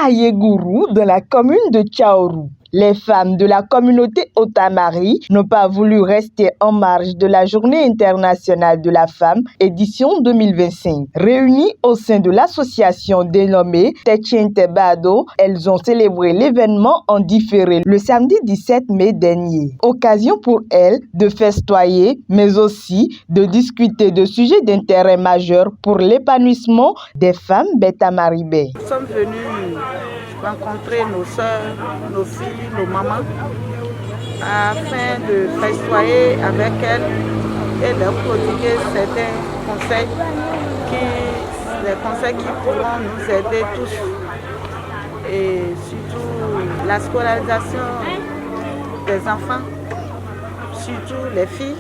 à Yegourou, dans la commune de Tchaourou. Les femmes de la communauté Otamari n'ont pas voulu rester en marge de la Journée internationale de la femme, édition 2025. Réunies au sein de l'association dénommée Techinte Bado, elles ont célébré l'événement en différé le samedi 17 mai dernier. Occasion pour elles de festoyer, mais aussi de discuter de sujets d'intérêt majeur pour l'épanouissement des femmes Beta-Maribé. Nous sommes venus rencontrer nos soeurs, nos filles, nos mamans, afin de festoyer avec elles et leur prodiguer certains conseils qui pourront nous aider tous. Et surtout la scolarisation des enfants, surtout les filles,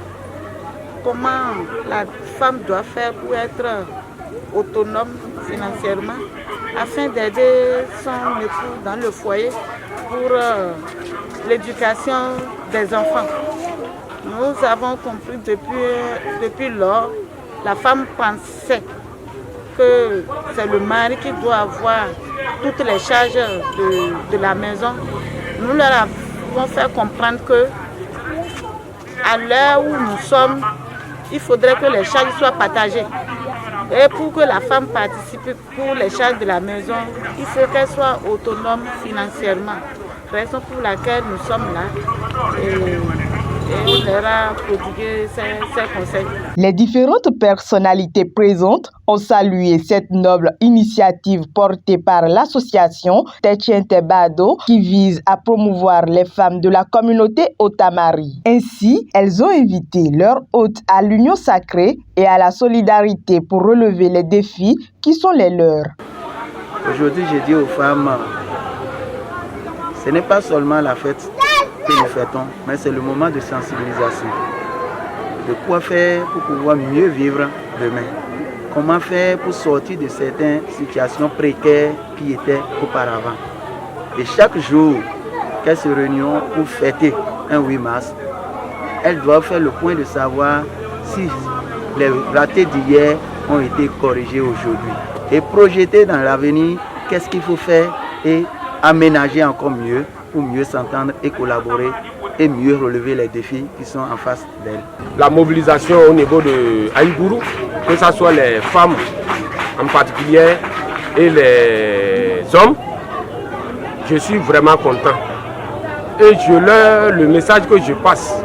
comment la femme doit faire pour être autonome financièrement, afin d'aider son époux dans le foyer pour l'éducation des enfants. Nous avons compris depuis lors, la femme pensait que c'est le mari qui doit avoir toutes les charges de la maison. Nous leur avons fait comprendre que à l'heure où nous sommes, il faudrait que les charges soient partagées. Et pour que la femme participe pour les charges de la maison, il faut qu'elle soit autonome financièrement. Raison pour laquelle nous sommes là et on leur a prodigué ces conseils. Les différentes personnalités présentes ont salué cette noble initiative portée par l'association Techinte Bado qui vise à promouvoir les femmes de la communauté Otamari. Ainsi, elles ont invité leurs hôtes à l'union sacrée et à la solidarité pour relever les défis qui sont les leurs. Aujourd'hui, je dis aux femmes, ce n'est pas seulement la fête que nous fêtons, mais c'est le moment de sensibilisation. De quoi faire pour pouvoir mieux vivre demain. Comment faire pour sortir de certaines situations précaires qui étaient auparavant. Et chaque jour qu'elles se réunissent pour fêter un 8 mars, elles doivent faire le point de savoir si les ratés d'hier ont été corrigés aujourd'hui. Et projeter dans l'avenir qu'est-ce qu'il faut faire et aménager encore mieux pour mieux s'entendre et collaborer et mieux relever les défis qui sont en face d'elles. La mobilisation au niveau de Aïgourou, que ce soit les femmes en particulier et les hommes, je suis vraiment content. Et le message que je passe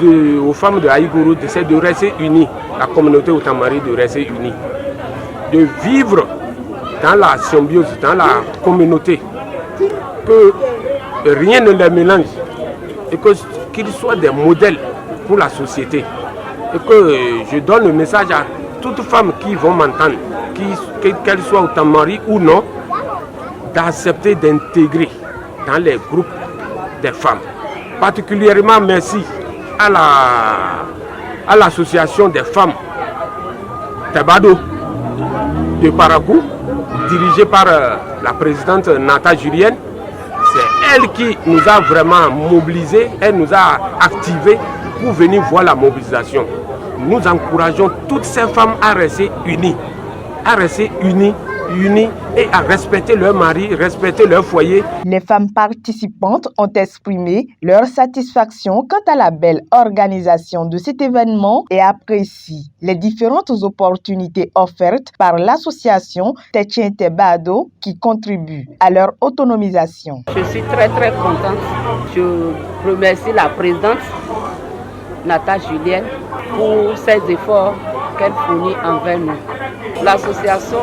aux femmes de Aïgourou, c'est de rester unies, la communauté Otamari de rester unie, de vivre dans la symbiose, dans la communauté, que rien ne les mélange et qu'ils soient des modèles pour la société. Et que je donne le message à toutes femmes qui vont m'entendre, qu'elles soient Otamari ou non, d'accepter d'intégrer dans les groupes des femmes. Particulièrement merci à l'association des femmes Tebado de Parakou, dirigée par la présidente Nata Julienne. C'est elle qui nous a vraiment mobilisés, elle nous a activés pour venir voir la mobilisation. Nous encourageons toutes ces femmes à rester unies, et à respecter leur mari, respecter leur foyer. Les femmes participantes ont exprimé leur satisfaction quant à la belle organisation de cet événement et apprécient les différentes opportunités offertes par l'association Techinte Bado qui contribue à leur autonomisation. Je suis très contente. Je remercie la présidente Nata Julienne pour ses efforts qu'elle fournit envers nous. L'association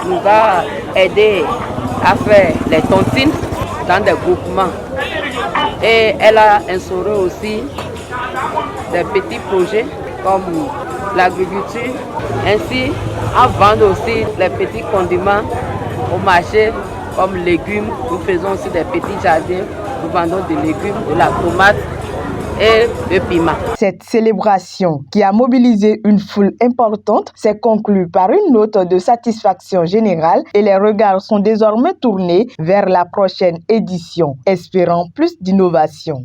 nous a aidé à faire les tontines dans des groupements et elle a instauré aussi des petits projets comme l'agriculture, ainsi en vendre aussi les petits condiments au marché comme légumes. Nous faisons aussi des petits jardins, nous vendons des légumes, de la tomate et le piment. Cette célébration qui a mobilisé une foule importante s'est conclue par une note de satisfaction générale et les regards sont désormais tournés vers la prochaine édition, espérant plus d'innovation.